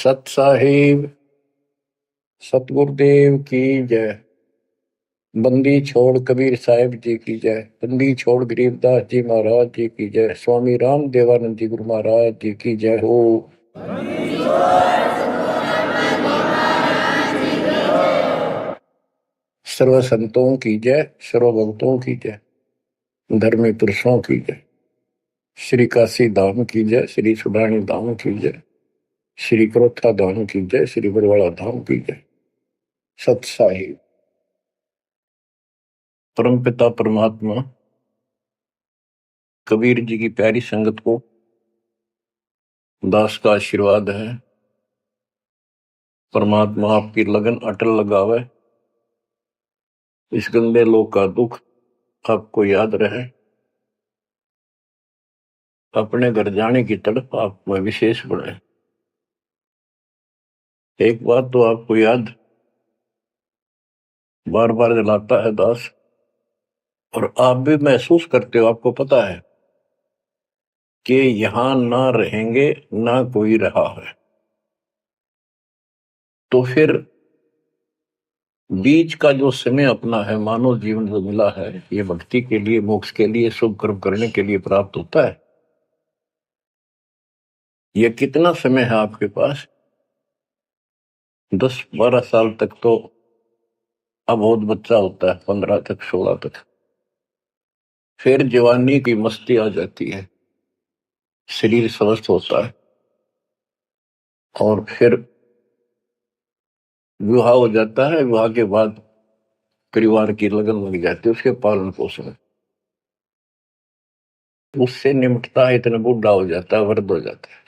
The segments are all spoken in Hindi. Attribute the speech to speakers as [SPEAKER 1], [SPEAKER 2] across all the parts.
[SPEAKER 1] सत साहिब सतगुरुदेव की जय। बंदी छोड़ कबीर साहिब जी की जय। बंदी छोड़ गरीबदास जी महाराज जी की जय। स्वामी राम देवानंद जी गुरु महाराज जी की जय हो। सर्व संतों की जय, सर्व भक्तों की जय, धर्मी पुरुषों की जय। श्री काशी धाम की जय, श्री सुडानी धाम की जय, श्री क्रोथा धाम की जय, श्री बरवाड़ा धाम की जय। सत साहिब परमपिता परमात्मा कबीर जी की प्यारी संगत को दास का आशीर्वाद है। परमात्मा आपकी लगन अटल लगावे, इस गंदे लोक का दुख आपको याद रहे, अपने घर जाने की तड़प आप में विशेष बढ़े। एक बात तो आपको याद बार बार दिलाता है दास, और आप भी महसूस करते हो, आपको पता है कि यहां ना रहेंगे ना कोई रहा है, तो फिर बीच का जो समय अपना है, मानव जीवन जो मिला है, ये भक्ति के लिए, मोक्ष के लिए, शुभ कर्म करने के लिए प्राप्त होता है। ये कितना समय है आपके पास? 10-12 साल तक तो अबोध बच्चा होता है, 15 तक, 16 तक, फिर जवानी की मस्ती आ जाती है, शरीर स्वस्थ होता है, और फिर विवाह हो जाता है। विवाह के बाद परिवार की लगन लग जाती है, उसके पालन पोषण, उससे निमटता है, इतना बूढ़ा हो जाता है, वृद्ध हो जाता है।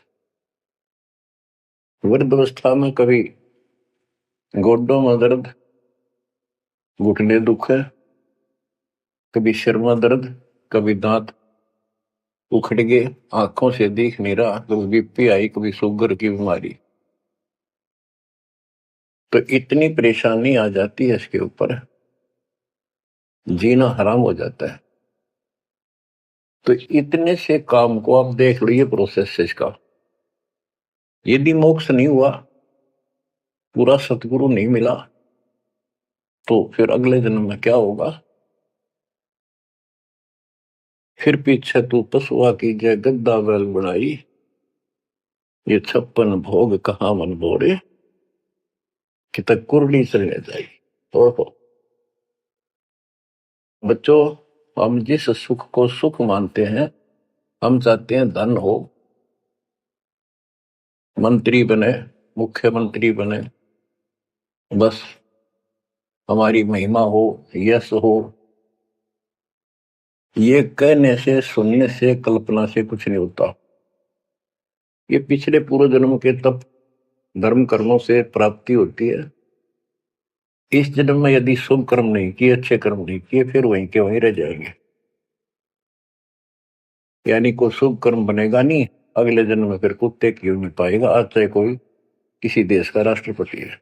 [SPEAKER 1] वृद्ध अवस्था में कभी गोड्डों में दर्द, घुटने दुख है, कभी सिर में दर्द, कभी दांत उखड़ गए, आंखों से दिख नहीं रहा, कभी बीपी आई, कभी शुगर की बीमारी, तो इतनी परेशानी आ जाती है, इसके ऊपर जीना हराम हो जाता है। तो इतने से काम को आप देख लीजिए, प्रोसेस इसका, यदि मोक्ष नहीं हुआ, पूरा सतगुरु नहीं मिला, तो फिर अगले जन्म में क्या होगा? फिर पीछे तू पशुआ की जय गद्दा बैल बनाई, ये 56 भोग कहाँ मन बोरे, कि तक कुरली चलने जाई। ओहो बच्चों, हम जिस सुख को सुख मानते हैं, हम चाहते हैं धन हो, मंत्री बने, मुख्यमंत्री बने, बस हमारी महिमा हो, यश हो। ये कहने से, सुनने से, कल्पना से कुछ नहीं होता। ये पिछले पूर्व जन्म के तप धर्म कर्मों से प्राप्ति होती है। इस जन्म में यदि शुभ कर्म नहीं किए, अच्छे कर्म नहीं किए, फिर वहीं के वहीं रह जाएंगे, यानी कोई शुभ कर्म बनेगा नहीं। अगले जन्म में फिर कुत्ते की नहीं पाएगा, आज चाहे कोई किसी देश का राष्ट्रपति है,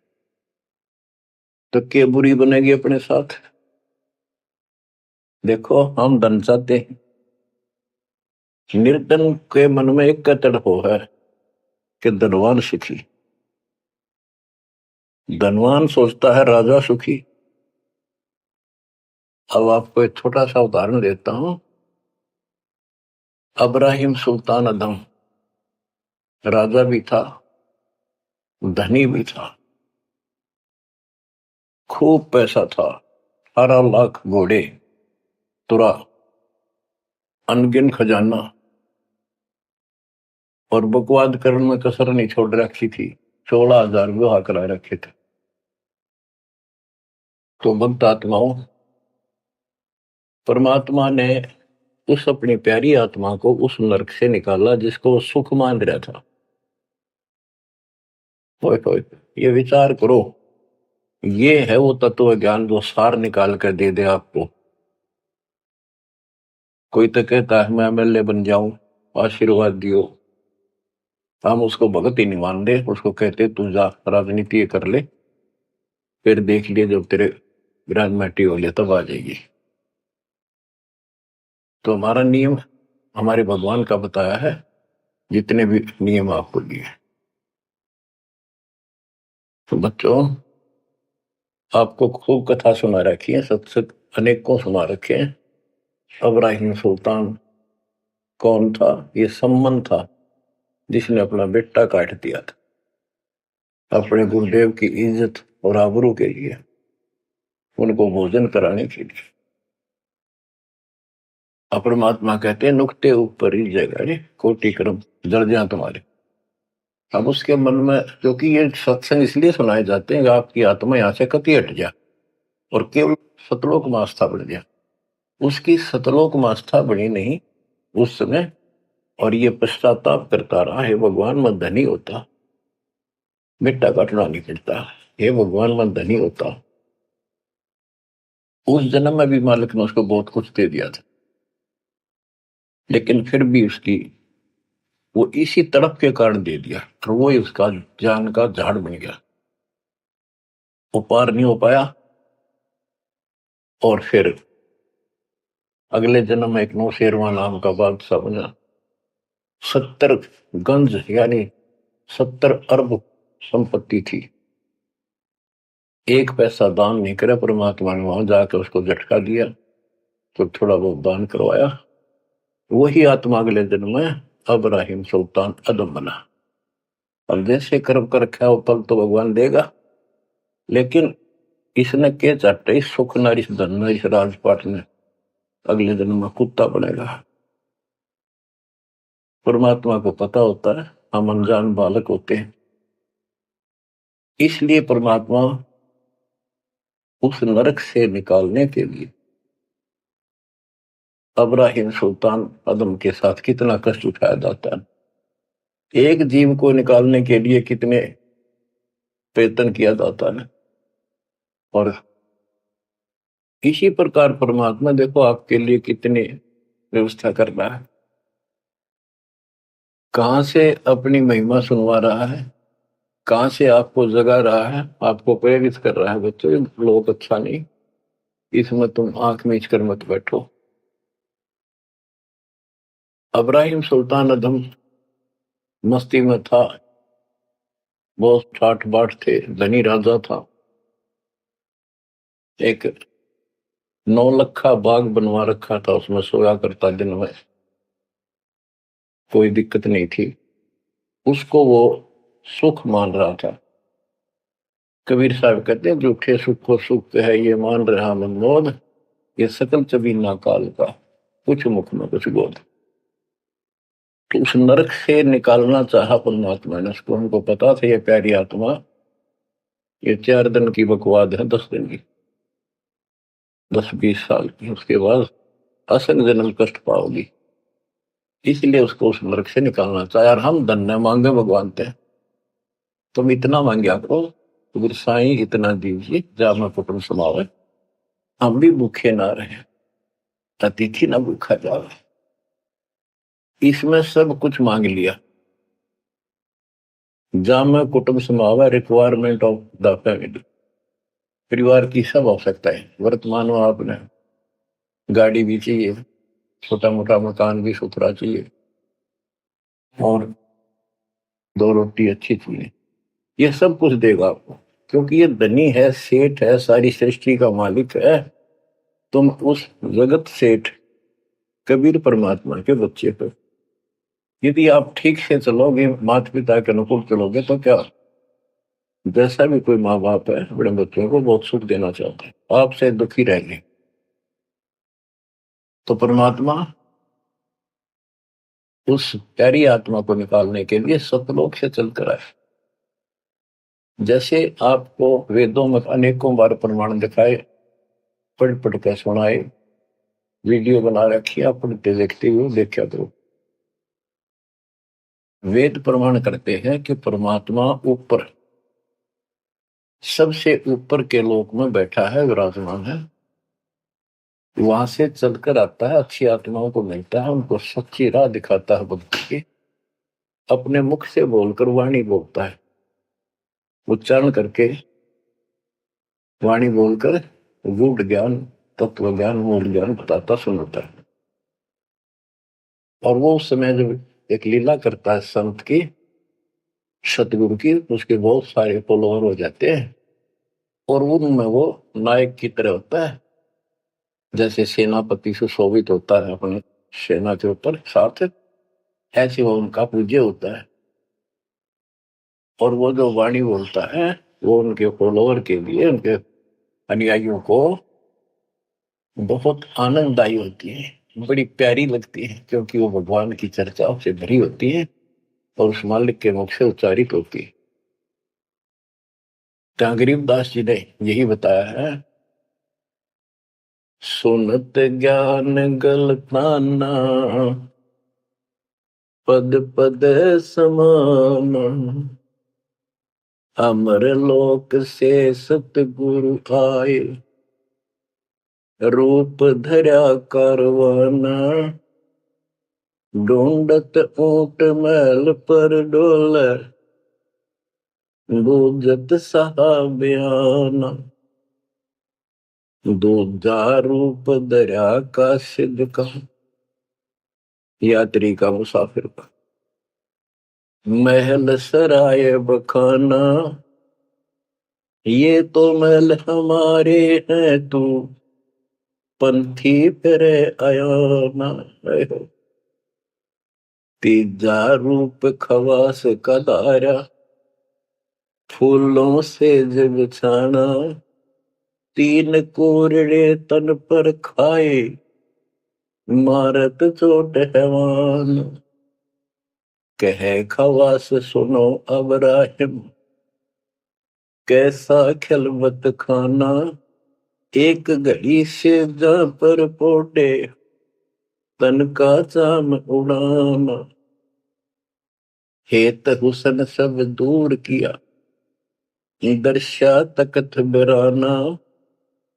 [SPEAKER 1] तो क्या बुरी बनेगी अपने साथ? देखो, हम धन चाहते हैं, निर्धन के मन में एक तड़प है कि धनवान सुखी। धनवान सोचता है राजा सुखी। अब आपको एक छोटा सा उदाहरण देता हूं। अब्राहिम सुल्तान अदम राजा भी था, धनी भी था, खूब पैसा था, 18 लाख घोड़े, तुरा, अनगिन खजाना, और बकवाद करने में कसर नहीं छोड़ रखी थी। 16,000 विवाह करा रखे थे। तो भक्त आत्माओं, परमात्मा ने उस अपनी प्यारी आत्मा को उस नरक से निकाला जिसको वो सुख मान रहा था। होए ये विचार करो, ये है वो तत्व ज्ञान जो सार निकाल कर दे दे आपको। कोई तो कहता है मैं एमएलए बन जाऊं, आशीर्वाद दियो, हम उसको भगत ही नहीं मान दे, उसको कहते तू जा राजनीति कर ले, फिर देख लिए जब तेरे ग्रेजुएटी हो ले तब आ जाएगी। तो हमारा नियम हमारे भगवान का बताया है, जितने भी नियम आपको दिए। तो बच्चों, आपको खूब कथा सुना रखी है, सत्संग अनेकों सुना रखे हैं। इब्राहिम सुल्तान कौन था? ये सम्मन था जिसने अपना बेटा काट दिया था अपने गुरुदेव की इज्जत और आबरू के लिए, उनको भोजन कराने के लिए। परमात्मा कहते हैं नुक्ते ऊपर ही जगह कोटि क्रम जड़ जा तुम्हारे। अब उसके मन में, क्योंकि ये सत्संग इसलिए सुनाए जाते हैं कि आपकी आत्मा यहां से कति हट जाए और केवल सतलोक में आस्था बढ़ जाए। उसकी सतलोक में आस्था बढ़ी नहीं उस समय, और ये पश्चाताप करता रहा, हे भगवान मैं धनी होता, बेटा काटना नहीं पड़ता, हे भगवान मैं धनी होता। उस जन्म में भी मालिक ने उसको बहुत कुछ दे दिया था, लेकिन फिर भी उसकी वो इसी तड़प के कारण दे दिया, और वो ही उसका ज्ञान का झाड़ बन गया। वो पार नहीं हो पाया, और फिर अगले जन्म में एक नौशेरवा नाम का बादशाह बना। 70 गंज यानी 70 अरब संपत्ति थी। एक पैसा दान नहीं करे, परमात्मा ने वहां जाकर उसको झटका दिया तो थोड़ा बहुत दान करवाया। वही आत्मा अगले जन्म में इब्राहिम सुल्तान अदम बना। अब जैसे कर्म कर रखा है वो फल तो भगवान देगा, लेकिन इसने के चाटे सुख नारिश धन नारिश राजपाट ने अगले जन्म में कुत्ता बनेगा। परमात्मा को पता होता है हम अनजान बालक होते हैं, इसलिए परमात्मा उस नरक से निकालने के लिए इब्राहिम सुल्तान अदम के साथ कितना कष्ट उठाया जाता है। एक जीव को निकालने के लिए कितने प्रयत्न किया जाता है। और इसी प्रकार परमात्मा देखो आपके लिए कितनी व्यवस्था कर रहा है, कहां से अपनी महिमा सुनवा रहा है, कहां से आपको जगा रहा है, आपको प्रेरित कर रहा है। बच्चों ये लोग अच्छा नहीं, इसमें तुम आंख मीच कर मत बैठो। इब्राहिम सुल्तान अदम मस्ती में था, बहुत ठाठ बाट थे, धनी राजा था। एक 9 लखा बाग बनवा रखा था, उसमें सोया करता दिन में, कोई दिक्कत नहीं थी उसको, वो सुख मान रहा था। कबीर साहब कहते हैं झूठे सुख को सुख है ये मान रहा मनमोद, ये सकल चबीना काल का कुछ मुख में कुछ बोध। तो उस नरक से निकालना चाहा परमात्मा ने उसको, हमको पता था ये प्यारी आत्मा ये 4 दिन की बकवाद है, 10 दिन की, 10-20 साल की, उसके बाद असंग जन्म कष्ट पाओगी, इसलिए उसको उस नरक से निकालना चाहे। और हम धन्य मांगे भगवान थे, तुम इतना मांगे करो तो साईं इतना दीजिए जा मैं कुटुंब समावे, हम भी भूखे ना रहे, अतिथि ना भूखा जावे। इसमें सब कुछ मांग लिया, जहां में कुटुंब समावे रिक्वायरमेंट ऑफ द फैमिली, परिवार की सब आवश्यकता है। वर्तमान में आपने गाड़ी भी चाहिए, छोटा मोटा मकान भी सुथरा चाहिए, और 2 रोटी अच्छी चाहिए, ये सब कुछ देगा आपको, क्योंकि ये धनी है, सेठ है, सारी सृष्टि का मालिक है। तुम उस जगत सेठ कबीर परमात्मा के बच्चे हो। यदि आप ठीक से चलोगे, माता पिता के अनुकूल चलोगे, तो क्या, जैसा भी कोई माँ बाप है अपने बच्चों को बहुत सुख देना चाहते हैं, आपसे दुखी रहेंगे। तो परमात्मा उस प्यारी आत्मा को निकालने के लिए सतलोक से चलकर आए। जैसे आपको वेदों में अनेकों बार प्रमाण दिखाए, पढ़ पढ़ के सुनाए, वीडियो बना रखी है, आप पढ़ते देखते हुए देखा करो। वेद प्रमाण करते हैं कि परमात्मा ऊपर, सबसे ऊपर के लोक में बैठा है, विराजमान है, वहां से चलकर आता है, अच्छी आत्माओं को मिलता है, उनको सच्ची राह दिखाता है भक्ति की, अपने मुख से बोलकर वाणी बोलता है, उच्चारण करके वाणी बोलकर गूढ़ ज्ञान, तत्व ज्ञान, मूल ज्ञान बताता सुनाता है। और वो उस समय जब एक लीला करता है संत की, सतगुरु की, उसके बहुत सारे फॉलोअर हो जाते हैं और उनमें वो नायक की तरह होता है, जैसे सेनापति सुशोभित होता है अपनी सेना के ऊपर साथ, ऐसे वो उनका पूज्य होता है। और वो जो वाणी बोलता है वो उनके फॉलोअर के लिए, उनके अनुयायियों को बहुत आनंददायी होती है, बड़ी प्यारी लगती है, क्योंकि वो भगवान की चर्चाओं से भरी होती है और उस मालिक के मुख से उच्चारित होती है। तो गरीबदास जी ने यही बताया है, सुनत ज्ञान गलताना पद पद समान, अमर लोक से सतगुरु आए, रूप धरा करवाना, ढूंढत ऊंट महल पर डोले, बूझत साहबियाना, दूजा रूप धरा का सिद्ध का, यात्री का, मुसाफिर का, महल सराय बखाना, ये तो महल हमारे हैं, तू पंथी फिरे आयाना। तीजा रूप खवास का दारा, फूलों से जब छाना, तीन कोरड़े तन पर खाए, मारत चोट हैवान, कहे खवास सुनो अब राहिम, कैसा खिलवत खाना, एक घड़ी से जा पर पोटे, तन का चाम उड़ाना, हेत हुसन सब दूर किया, दर्शा तकत बिराना,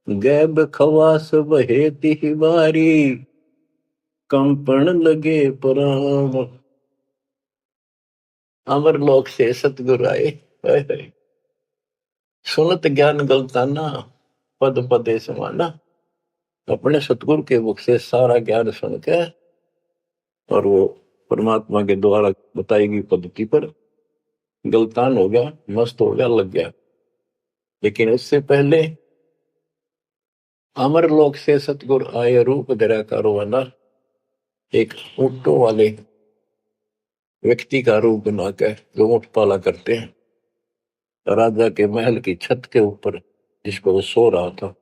[SPEAKER 1] गैब खवास बहे ती बारी, कंपन लगे पुराण, अमर लोक से सतगुरु आए, सुनत ज्ञान गलताना पद पदे समाना, अपने सतगुरु के मुख से सारा ज्ञान सुन के और वो परमात्मा के द्वारा बताई गई पद्धति पर गलतान हो गया, मस्त हो गया, लग गया। लेकिन उससे पहले अमर लोक से सतगुरु आए, रूप धरा कारोबाना, एक ऊंटों वाले व्यक्ति का रूप बनाकर जो ऊंट पाला करते हैं, राजा के महल की छत के ऊपर जिसको वो सो रहा था,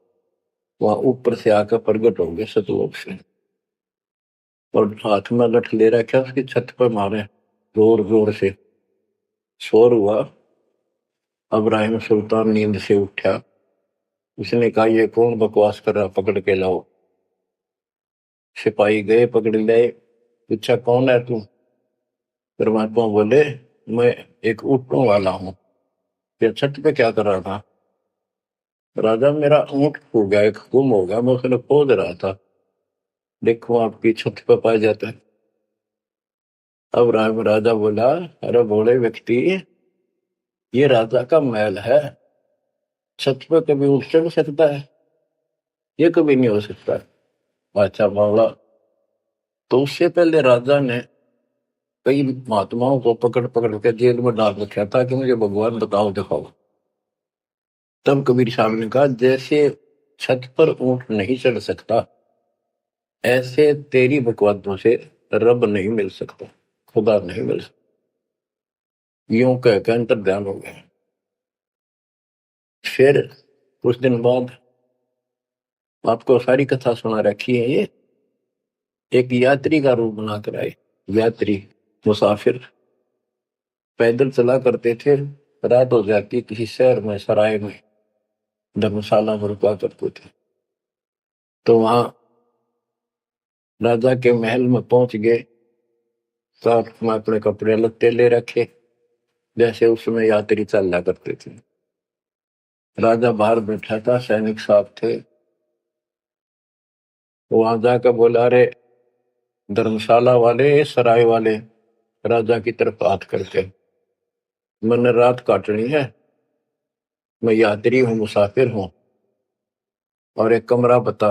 [SPEAKER 1] वहां ऊपर से आकर प्रकट होंगे सतलोक से, और हाथ में लठ ले रखा, उसकी छत पर मारे जोर जोर से, शोर हुआ। अब्राहिम सुल्तान नींद से उठा, उसने कहा ये कौन बकवास कर रहा, पकड़ के लाओ। सिपाही गए, पकड़ ले, पूछा कौन है तू। परमात्मा बोले मैं एक ऊँटों वाला हूं। फिर छत पे क्या कर रहा था। राजा मेरा ऊँट खो गया, एक गुम हो गया, मैं उसने खोज रहा था, देखो आपकी छत पे पाया जाता है। अब राजा बोला अरे बोले व्यक्ति, ये राजा का महल है, छत पे कभी उठ चढ़ सकता है, ये कभी नहीं हो सकता। बादशाह बोला तो उससे पहले राजा ने कई महात्माओं को पकड़ पकड़ के जेल में डाल रखा था कि मुझे भगवान बताओ दिखाओ। तब कबीर साहब ने कहा जैसे छत पर ऊंट नहीं चढ़ सकता, ऐसे तेरी बकवादों से रब नहीं मिल सकता, खुदा नहीं मिल सकता। यूं कहकर अंतर ध्यान हो गया। फिर कुछ दिन बाद आपको सारी कथा सुना रखी है, ये एक यात्री का रूप बनाकर आए। यात्री मुसाफिर पैदल चला करते थे, रात हो जाती किसी शहर में, सराय में, धर्मशाला में रुका करते थे। तो वहां राजा के महल में पहुंच गए, साथ में अपने कपड़े लत्ते ले रखे, जैसे उस समय यात्री चलना करते थे। राजा बाहर बैठा था, सैनिक साहब थे, वहां जाकर बोला अरे धर्मशाला वाले, सराय वाले, राजा की तरफ हाथ करके, मैंने रात काटनी है, मैं यात्री हूं, मुसाफिर हूं, और एक कमरा बता,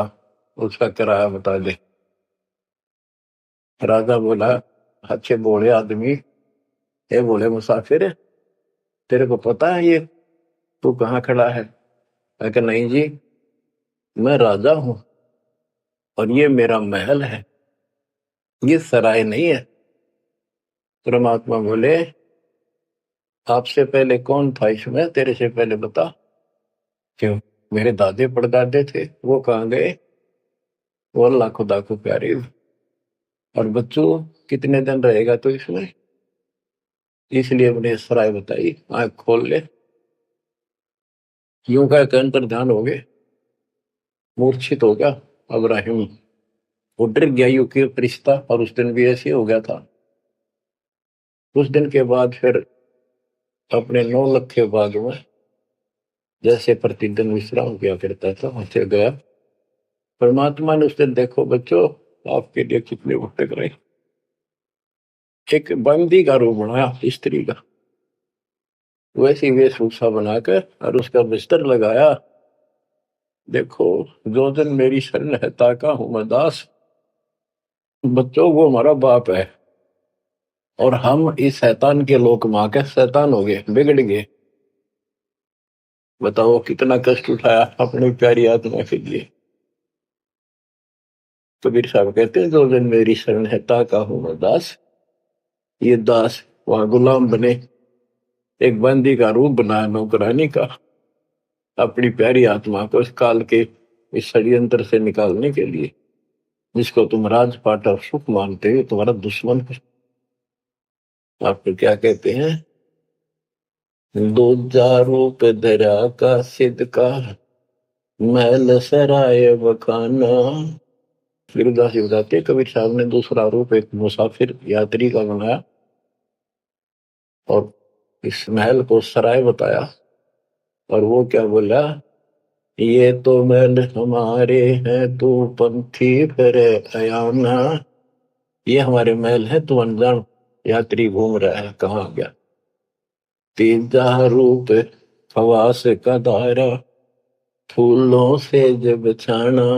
[SPEAKER 1] उसका किराया बता दे। राजा बोला अच्छे बोले आदमी, ये बोले मुसाफिर तेरे को पता है ये तू कहाँ खड़ा है? मैं कहा नहीं जी, मैं राजा हूं और ये मेरा महल है, ये सराय नहीं है। परमात्मा बोले आपसे पहले कौन था इसमें, तेरे से पहले बता। क्यों? मेरे दादे परदादे थे, वो कहाँ गए? वो अल्लाह खुदा को प्यारे। और बच्चों कितने दिन रहेगा तो इसमें? इसलिए मैंने सराय बताई, आंख खोल ले। यूं कह के अंतर ध्यान हो गए, मूर्छित हो गया अब्राहिम। वो डर गया यू के फरिश्ता, और उस दिन भी ऐसे हो गया था। उस दिन के बाद फिर अपने 9 लाख के बाग में जैसे प्रतिदिन विश्राम किया करता था वैसे गया। परमात्मा ने उस दिन देखो बच्चों आपके लिए कितने भटक रहे, एक बंदी का रूप बनाया स्त्री का, वैसी वेशभूषा बनाकर और उसका बिस्तर लगाया। देखो जो दिन मेरी शरण है ताका हूं मैं दास। बच्चों वो हमारा बाप है और हम इस शैतान के लोक मां के शैतान हो गए, बिगड़ गए। बताओ कितना कष्ट उठाया अपनी प्यारी आत्मा के लिए। कबीर साहब कहते हैं जो दिन मेरी शरण है ताका हूं मैं दास। ये दास वहां गुलाम बने, एक बंदी का रूप बनाया नौकरानी का, अपनी प्यारी आत्मा को इस काल के इस षड्यंत्र से निकालने के लिए। जिसको तुम राजपाट और सुख मानते हो तुम्हारा दुश्मन है। आपको क्या कहते हैं? दूजा रूप धरा का सिद्ध का, महल सराय बखाना। गिरदास जी बताते कबीर साहब ने दूसरा रूप एक मुसाफिर यात्री का बनाया और इस महल को सराय बताया। और वो क्या बोला? ये तो महल हमारे हैं तू पंथी फिर अयाना। ये हमारे महल है, तू अनजान यात्री घूम रहा है, कहाँ गया? तीजा रूप खवास का दायरा, फूलों से जब छाना।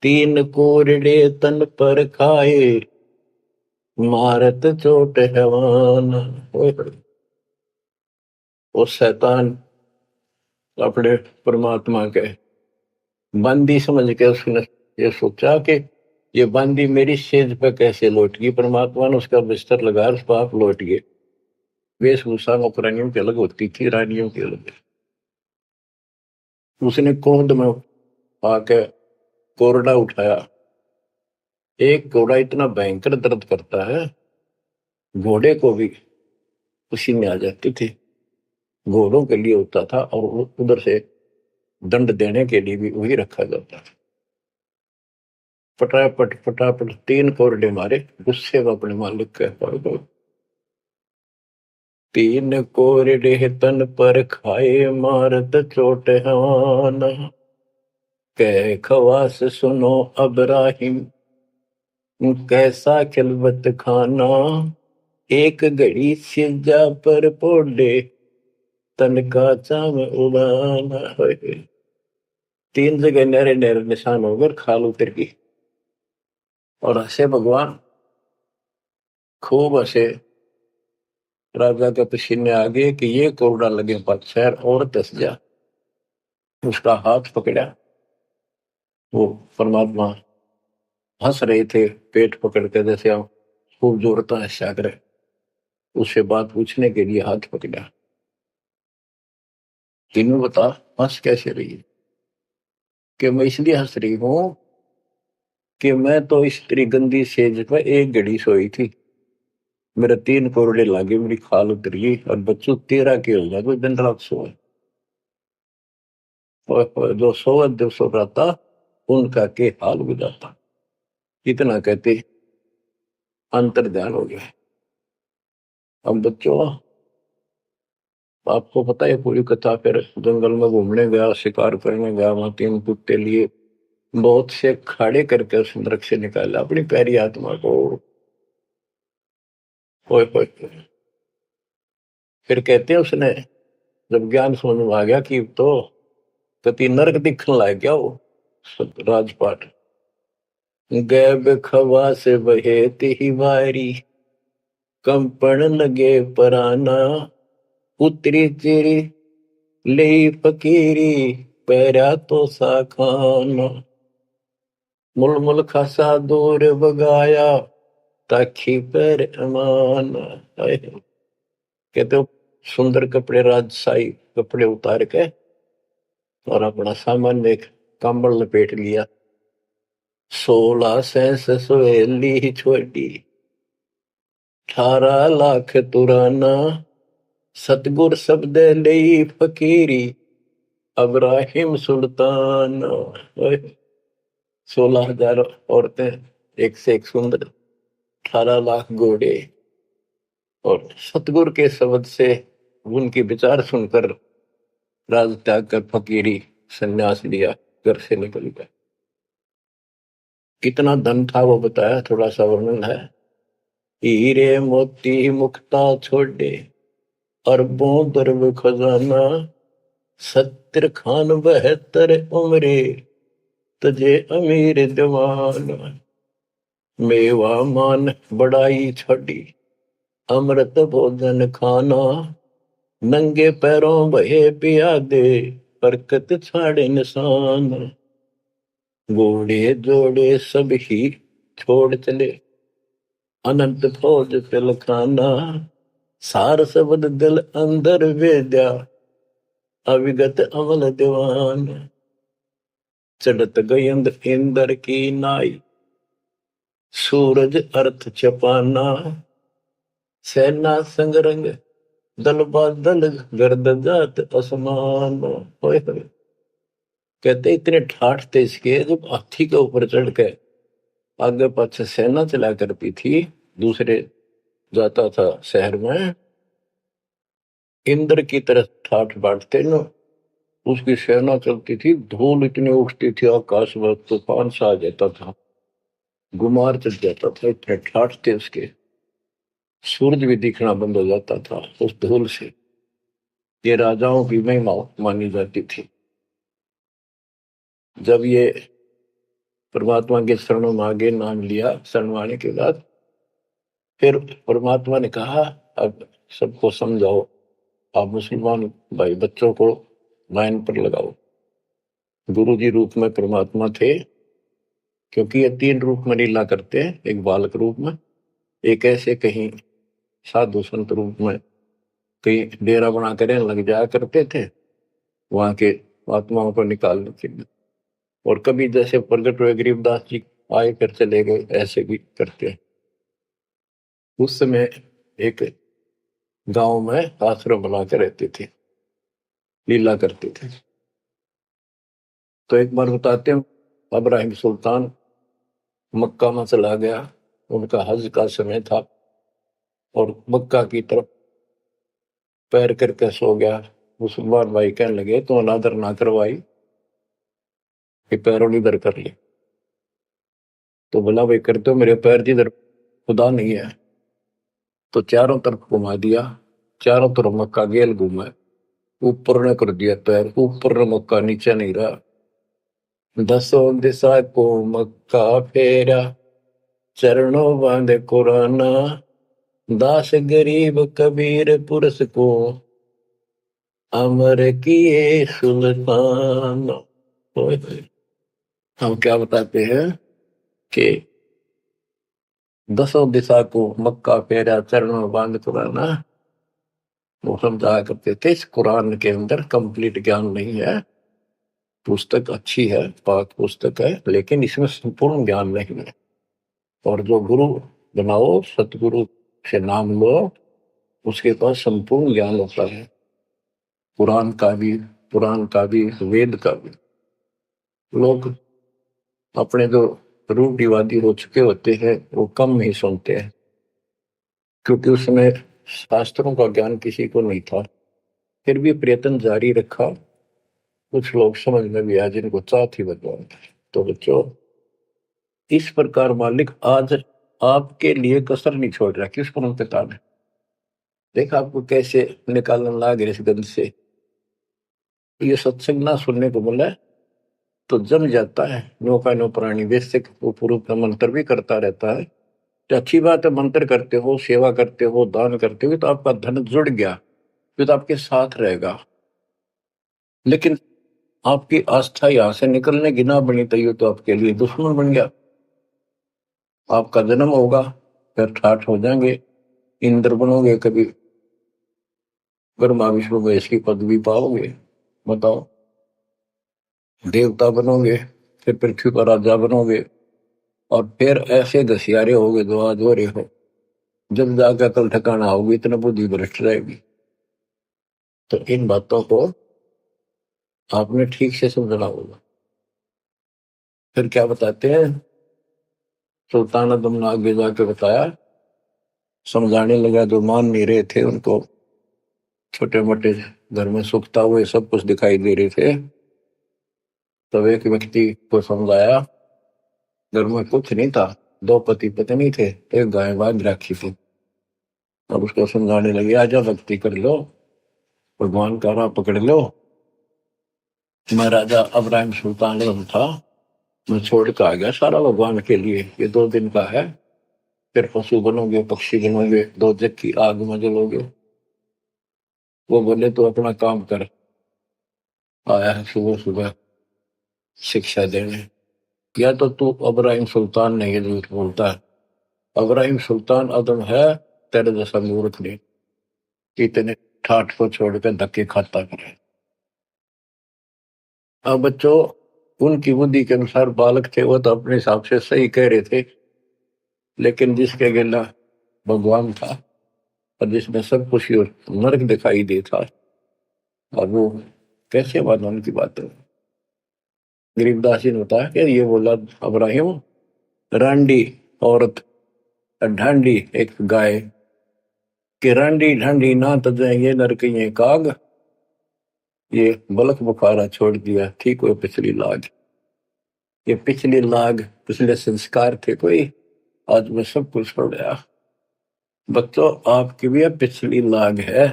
[SPEAKER 1] तीन कोरडे तन पर खाए, मारत चोट हैवान। वो शैतान अपने परमात्मा के बंदी समझ के उसने ये सोचा कि ये बंदी मेरी सेज पे कैसे लौट गई। परमात्मा ने उसका बिस्तर लगाया, उस पाप लौट गए। वेशभूषा नौकरानियों की अलग होती थी, रानियों की अलग। उसने कोंद में आके कोरडा उठाया। एक घोड़ा इतना भयंकर दर्द करता है, घोड़े को भी उसी में आ जाती थी। घोड़ों के लिए होता था और उधर से दंड देने के लिए भी वही रखा जाता था। फटाफट फटाफट 3 कोरडे मारे, गुस्से में अपने मालिक के पड़ गए। 3 कोरडे तन पर खाए, मारत चोट हवान। कह खवास सुनो अब्राहिम, कैसा खिलवत खाना। एक घड़ी सिजा पर पोडे, तन का चाम उड़ाना। 3 जगह नहरे नहरे निशान होकर खाल उतर गई। और हंसे भगवान, खूब हंसे। राजा के पसीने आ गए कि ये कोरडा लगे पक्षर और दस जा। उसका हाथ पकड़ा, वो परमात्मा हंस रहे थे पेट पकड़ के, जैसे हम खूब जोरता है सागर। उससे बात पूछने के लिए हाथ पकड़ा। तीनों बता हंस कैसे रही है? कि मैं इसलिए हंस रही हूं कि मैं तो इस तेरी गंदी सेज पे एक घड़ी सोई थी, मेरे 3 कोरडे लागे, मेरी खाल उतर गई। और बच्चों तेरा के हो गया, कोई दिन रात सोए। और जो सोवत दिवसों रहता उनका के हाल गुजारता। इतना कहते अंतर ध्यान हो गया। अब बच्चों आपको पता है पूरी कथा। फिर जंगल में घूमने गया, शिकार करने गया, वहां 3 कुत्ते लिए, बहुत से खाड़े करके उस नरक से निकाला अपनी प्यारी आत्मा को। ओए ओए ओए। फिर कहते हैं उसने जब ज्ञान समझ में आ गया कि तो कति नरक दिखने लग गया वो राजपाट। गैब खवा से बहे ही वारी, कंपन लगे पराना। उतरी तेरी ले फकीरी पैरा तो सा खाना मुल मुल खासा दूर बगाया ताखी पर अमान। कहते हो सुंदर कपड़े राजशाही कपड़े उतार के और अपना सामान एक कंबल लपेट लिया। 16 सेंस सवेली छोड़ी 18 लाख तुराना सतगुर शब्द ले फकीरी अब्राहिम सुल्तान। 16,000 औरतें एक से एक सुंदर 18 लाख घोड़े और सतगुरु के शब्द से उनके विचार सुनकर राज त्याग कर फकीरी संन्यास लिया, घर से निकल गया। कितना धन था वो बताया, थोड़ा सा वर्णन है। हीरे मोती मुक्ता छोड़े अरबों दरब खजाना 70 खान 72 उम्रे तजे अमीर जवान मेवा मान बड़ाई छड़ी अमृत भोजन खाना नंगे पैरों बहे पिया दे बरकत छाड़े निशान घोड़े जोड़े सब ही छोड़ चले अनंत फौज तिल खाना सार शब्द दिल अंदर वेद्या अविगत अमल दीवान चढ़त गयंद इंदर की नाई सूरज अर्थ चपाना सेना संगरंग दल बादल गर्द जात असमान। कहते इतने ठाठ थे इसके जब हाथी के ऊपर चढ़ के आगे पाछे सेना चला करती थी, दूसरे जाता था शहर में, इंद्र की तरह ठाठ बांटते न उसकी सेना चलती थी, धूल इतनी उठती थी आकाश में तूफान सा आ जाता था, गुमार चढ़ जाता था, इतने ठाठ थे उसके। सूरज भी दिखना बंद हो जाता था उस धूल से। ये राजाओं की महिमा मानी जाती थी। जब ये परमात्मा के शरण में आगे नाम लिया, शरण आने के बाद फिर परमात्मा ने कहा अब सबको समझाओ, आप मुसलमान भाई बच्चों को लाइन पर लगाओ। गुरु जी रूप में परमात्मा थे, क्योंकि ये 3 रूप में लीला करते हैं, एक बालक रूप में, एक ऐसे कहीं साधु संत रूप में कहीं डेरा बना कर लग जाया करते थे वहां के आत्माओं को निकालने के लिए, और कभी जैसे प्रगट हुए गरीबदास जी आए कर चले गए, ऐसे भी करते हैं। उस समय एक गांव में आश्रम बना कर रहते थे, लीला करते थे। तो एक बार बताते हैं, अब्राहिम सुल्तान मक्का में चला गया, उनका हज का समय था और मक्का की तरफ पैर करके सो गया। मुसलमान भाई कहने लगे तो अनादर ना करवाई कि पैरों इधर कर ले। तो बोला भाई करते हो, मेरे पैर जिधर खुदा नहीं है। तो चारों तरफ घुमा दिया, चारों तरफ मक्का गेल घूमा, ऊपर ने कर दिया पैर, ऊपर ने मक्का नीचे नहीं रहा। 10 दिशा को मक्का फेरा चरणों बांधे कुराना दास गरीब कबीर पुरुष को अमर किए सुल्तान। हम क्या बताते हैं कि 10 दिशा को मक्का फेरा चरणों बांध कुराना, वो समझाया करते थे। इस कुरान के अंदर कंप्लीट ज्ञान नहीं है, पुस्तक अच्छी है, पाक पुस्तक है, लेकिन इसमें संपूर्ण ज्ञान नहीं है। और जो गुरु बनाओ, सतगुरु से नाम लो, उसके पास संपूर्ण ज्ञान होता है, पुराण का भी वेद का भी। लोग अपने जो रूढ़िवादी हो चुके होते हैं वो कम ही सुनते हैं, क्योंकि उसमें शास्त्रों का ज्ञान किसी को नहीं था। फिर भी प्रयत्न जारी रखा, कुछ लोग समझ में भी आया जिनको चाह थी भगवान। तो बच्चों, इस प्रकार मालिक आज आपके लिए कसर नहीं छोड़ रहा। किस पर पिता ने देखा आपको कैसे निकालने लगे इस गंध से। ये सत्संग ना सुनने को मिला तो जम जाता है नौका नो प्राणी। वैसे पूर्व का मंत्र भी करता रहता है तो अच्छी बात है, मंत्र करते हो, सेवा करते हो, दान करते हो, तो आपका धन जुड़ गया। ये तो आपके साथ रहेगा, लेकिन आपकी आस्था यहां से निकलने की ना बनी तो ये तो आपके लिए दुश्मन बन गया। आपका जन्म होगा, फिर ठाठ हो जाएंगे, इंद्र बनोगे, कभी ब्रह्मा विष्णु महेश की पदवी पाओगे, बताओ, देवता बनोगे, फिर पृथ्वी पर राजा बनोगे, और फिर ऐसे घसियारे होगे जो आज हो रहे हो, जब जाकर कल ठिकाना होगी, इतना बुद्धि भ्रष्ट रहेगी। तो इन बातों को आपने ठीक से समझना होगा। फिर क्या बताते हैं, सुल्तान आदम ने आगे जाके बताया, समझाने लगा, जो मान नहीं रहे थे उनको छोटे मोटे घर में सुखता हुए सब कुछ दिखाई दे रहे थे, तब एक व्यक्ति को समझाया, घर में कुछ नहीं था, दो पति पत्नी थे, एक गाय बांध रखी थी। अब उसको समझाने लगे, आजा भक्ति कर लो, भगवान का राह पकड़ लो। मैं राजा अब्राहिम सुल्तान था, मैं छोड़ के आ गया सारा भगवान के लिए, ये 2 दिन का है, फिर पशु बनोगे, पक्षी बनोगे, दो जग की आग में जलोगे। वो बोले तो अपना काम कर, आया है सुबह सुबह शिक्षा देने। या तो तू अब्राहिम सुल्तान नहीं, झूठ बोलता है, अब्राहिम सुल्तान आदम है, तेरे जैसा मूर्ख नहीं, इतने ठाठ को छोड़कर धक्के खाता करे। अब बच्चों, उनकी बुद्धि के अनुसार बालक थे, वो तो अपने हिसाब से सही कह रहे थे, लेकिन जिसके गिला भगवान था और जिसमें सब कुछ नरक दिखाई देता, और वो कैसे माना उनकी बात है। गरीबदास जी ने बताया कि ये बोला अब्राहिम, रांडी औरत, ढांडी एक गाय, कि रांडी ढांडी ना तजे ये नरक ये काग, ये बलक बुखारा छोड़ दिया, ठीक हुए पिछली लाग। ये पिछली लाग, पिछले संस्कार थे कोई, आज मैं सब कुछ छोड़ गया। बच्चों, आपकी भी अब पिछली लाग है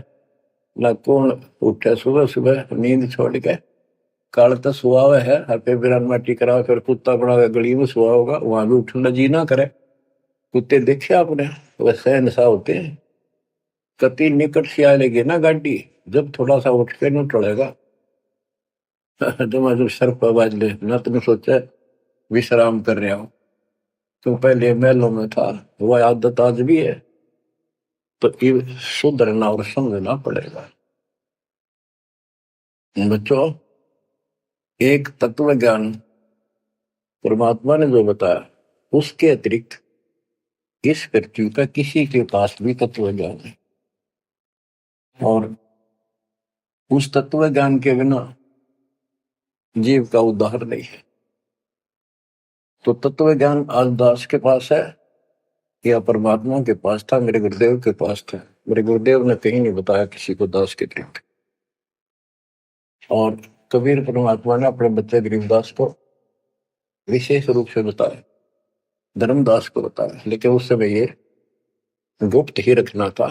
[SPEAKER 1] ना। कौन उठे सुबह सुबह नींद छोड़ के, काल तो सुहा हुआ है, हर पे बिरान माटी करा, फिर कुत्ता बना के गली में सुहा होगा, वहां भी उठना जी ना करे। कुत्ते देखे आपने, वैसे नशा होते हैं, कति निकट से आ लेगी ना गाड़ी, जब थोड़ा सा उठ के न टलेगा जब सर पर बाज ले ना, तुमने सोचा विश्राम कर रहे हो, तुम पहले महलों में था, वह आदत आज भी है, तो ये सुधरना और समझना पड़ेगा। बच्चों, एक तत्व ज्ञान परमात्मा ने जो बताया, उसके अतिरिक्त इस पृथ्वी का किसी के पास भी तत्व ज्ञान है, और उस तत्व ज्ञान के बिना जीव का उद्धार नहीं है। तो तत्व ज्ञान आज दास के पास है या परमात्मा के पास था, मेरे गुरुदेव के पास था। मेरे गुरुदेव ने कहीं नहीं बताया किसी को दास के अतिरिक्त। और कबीर परमात्मा ने अपने बच्चे गरीबदास को विशेष रूप से बताया, धर्मदास को बताया, लेकिन उस समय ये गुप्त ही रखना था,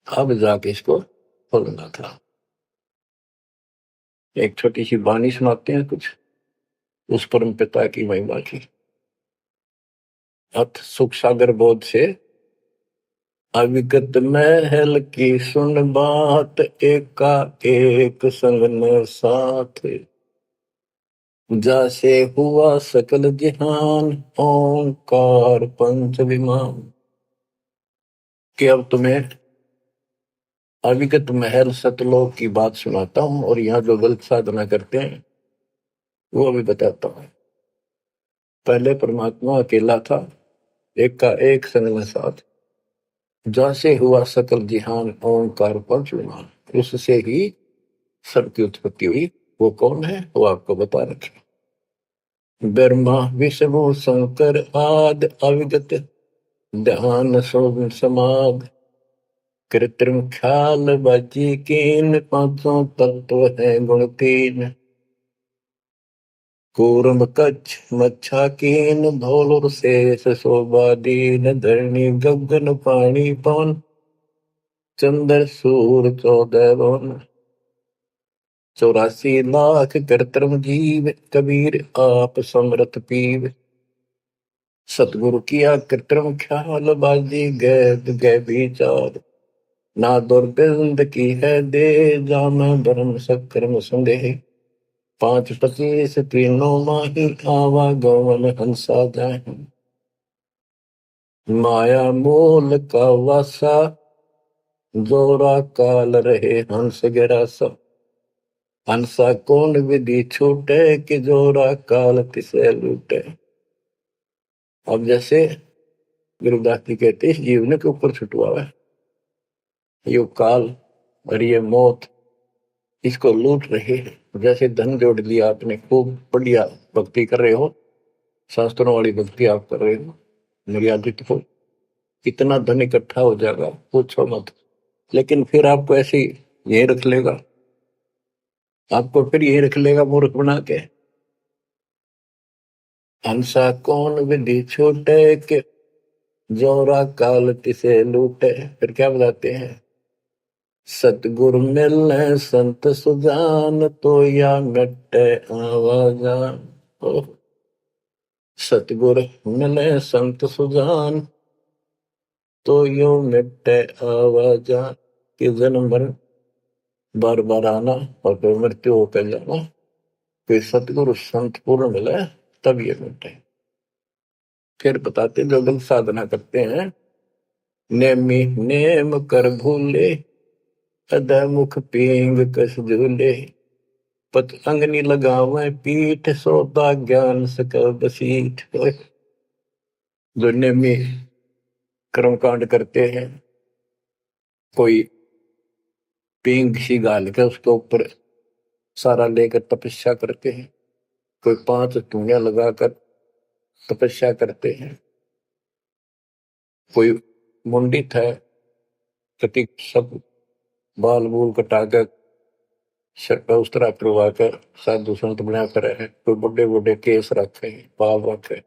[SPEAKER 1] अब जाके इसको खोलना था। एक छोटी सी वाणी सुनाते हैं कुछ उस परम पिता की महिमा की। अथ सुख सागर बोध से, अविगत महल की सुन बात, एका एक संग न साथ, जैसे हुआ सकल जहान, ओंकार पंच विमान। कि अब तुम्हें अविगत महल सतलोक की बात सुनाता हूं, और यहाँ जो गलत साधना करते हैं वो अभी बताता हूं। पहले परमात्मा अकेला था, एक का एक संग में साथ, जैसे हुआ सकल जिहान, ओंकार पंच विमान, उससे ही सबकी उत्पत्ति हुई। वो कौन है, वो आपको बता रखे, ब्रह्मा विष्णु शंकर आदि, अविगत ध्यान सोम समाध, कृत्रिम ख्याल बाजी कीन, पांचों तत्व है गुण तीन, कूर्म कच्छ मच्छा कीन, धौल और शेष शोभा दीन, धरणी गगन पानी पवन, चंद्र सूर 14 भवन, 84 लाख कृत्रिम जीव, कबीर आप समरथ पीव, सतगुरु किया कृत्रिम ख्याल बाजी गैद गै विचार, ना दुर्बिंद की है दे, जाम ब्रह्म सक्रम संदेह। 5:25 तीनों माही, आवा गवन हंसा जाए। माया मूल का वासा, जोरा काल रहे हंस गिरासा। हंसा कौन विधि छूटे, कि जोरा काल तिसे लूटे। अब जैसे गुरुदास जी कहते हैं, इस जीवन के ऊपर छुटवा है ये काल और ये मौत, इसको लूट रहे हैं। जैसे धन जोड़ लिया आपने, खूब बढ़िया भक्ति कर रहे हो, शास्त्रों वाली भक्ति आप कर रहे हो, मर्यादित हो, कितना धन इकट्ठा हो जाएगा पूछो मत। लेकिन फिर आपको ऐसे यही रख लेगा, आपको फिर यही रख लेगा मूर्ख बना के। हंसा कौन विधि छूटे, के जोरा काल तिसे लूटे। फिर क्या बताते हैं, सतगुरु मिलने संत सुजान, तो या मिटे आवाजान। सतगुरु मिले संत सुजान, तो यो मिटे आवाजान। कि जन्म मरण बार बार आना और फिर मृत्यु होकर जाना, फिर सतगुरु संत पूर्ण मिले तब ये मिटे। फिर बताते जो लोग साधना करते हैं, नेमी नेम कर भूले, अदा मुख पींग कस झूले। पत अंगनी लगावे पीठ, सोता ज्ञान सक बसीठ। जो नेमी कर्मकांड करते हैं, कोई पींग सी गाल के उसके ऊपर सारा लेकर तपस्या करते हैं, कोई 5 धूनिया लगाकर तपस्या करते हैं, कोई मुंडित है, कति सब बाल बूल कटाकर सर पर उस तरह करवा कर साधु संत बना कर है, कोई बड़े बड़े केस रखे, पाव रखे।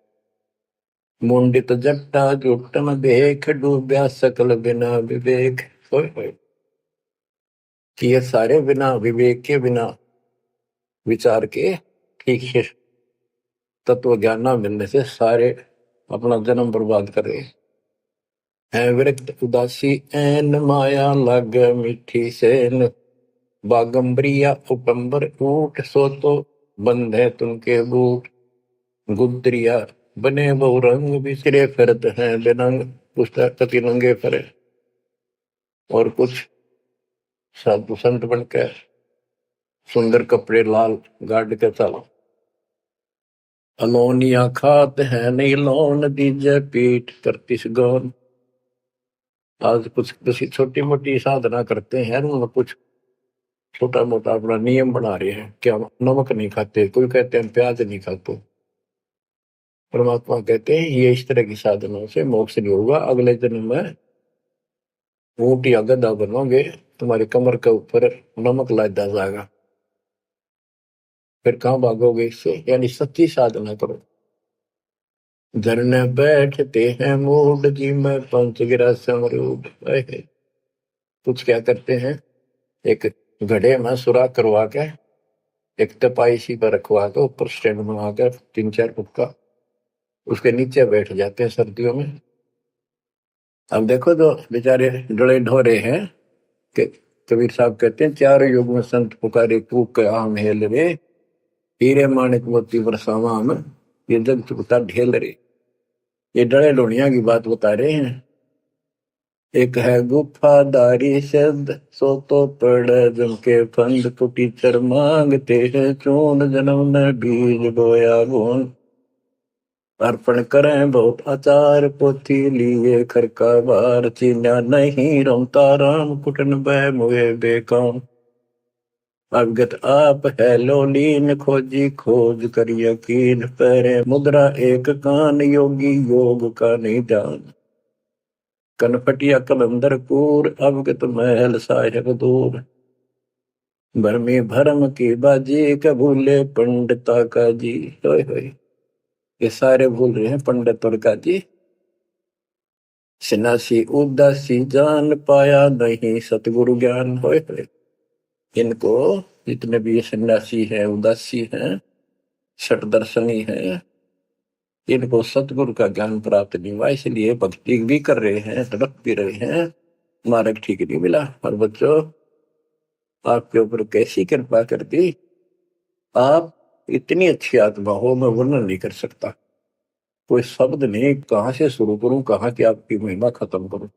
[SPEAKER 1] मुंडित जट्टा जुटन देख, डूब्या सकल बिना विवेक। कि ये सारे बिना विवेक के, बिना विचार के, ठीक से तत्व ज्ञान न मिलने से सारे अपना जन्म बर्बाद कर रहे हैं। विरक्त उदासी एन, माया लग मीठी सेन। बागंबरिया उपंबर ऊट, सो तो बंधे तुमके बूट। गुदरिया बने बहु रंग, बिसरे फिरत हैं बेनंग। पुस्तक कति नंगे फिरे, और कुछ साधु संत बनकर सुंदर कपड़े लाल गाड़ के चलो। अलोनिया खात है नहीं लोन, दीजे पीठ करती गौन। आज कुछ किसी छोटी मोटी साधना करते हैं, उन्होंने कुछ छोटा मोटा अपना नियम बना रहे हैं, क्या नमक नहीं खाते, कोई कहते हैं प्याज नहीं खाते। परमात्मा कहते हैं ये इस तरह की साधनों से मोक्ष नहीं होगा, अगले जन्म में ऊंट या गधा बनोगे, तुम्हारी कमर के ऊपर नमक लादा जाएगा। फिर कहां भागोगे इससे, यानी सच्ची साधना करो। झरने बैठते हैं मूड, जी में पंच गिरा समरूड। कुछ क्या करते हैं, एक घड़े में सुराख करवा के, एक तपाई सी पर रखवा के, ऊपर स्टैंड बना कर 3-4 फुट का, उसके नीचे बैठ जाते हैं सर्दियों में। अब देखो जो बेचारे डले ढोरे हैं, कि कबीर साहब कहते हैं, 4 युग में संत पुकारे, कूक आम हेल रे। हीरे माणिक मोती बरसावा में, ये जग चुकता ढेल रे। ये डले ढोनिया की बात बता रहे हैं। एक है गुफादारी शब्द, सो तो पड़ जम के फंद। कुटी चर मांगते हैं चून, जन्म ने बीज बोया गुण। अर्पण करें बहुत आचार, पोथी लिए खर का बार। चीन्या नहीं रमता राम, कुटन बह मुए बेकाम। अवगत आप है लोलीन, खोजी खोज कर यकीन। पहरे मुद्रा एक कान, योगी योग का नहीं जान। कनपटिया कलंदर कूर, अवगत महल साहेब दूर। भरमी भरम की बाजी, कबूले पंडिता का जी। होय होय, ये सारे भूल रहे हैं पंडित और का जी। सन्यासी उदासी जान, पाया नहीं सतगुरु ज्ञान। होय होय, इनको जितने भी सन्यासी हैं, उदासी हैं, षट दर्शनी हैं, इनको सतगुरु का ज्ञान प्राप्त नहीं हुआ, इसलिए भक्ति भी कर रहे हैं, तड़प भी रहे हैं, मार्ग ठीक नहीं मिला। और बच्चों, आपके ऊपर कैसी कृपा कर दी, आप इतनी अच्छी आत्मा हो, मैं वर्णन नहीं कर सकता। कोई शब्द नहीं, कहाँ से शुरू करूं, कहाँ की आपकी महिमा खत्म करूं।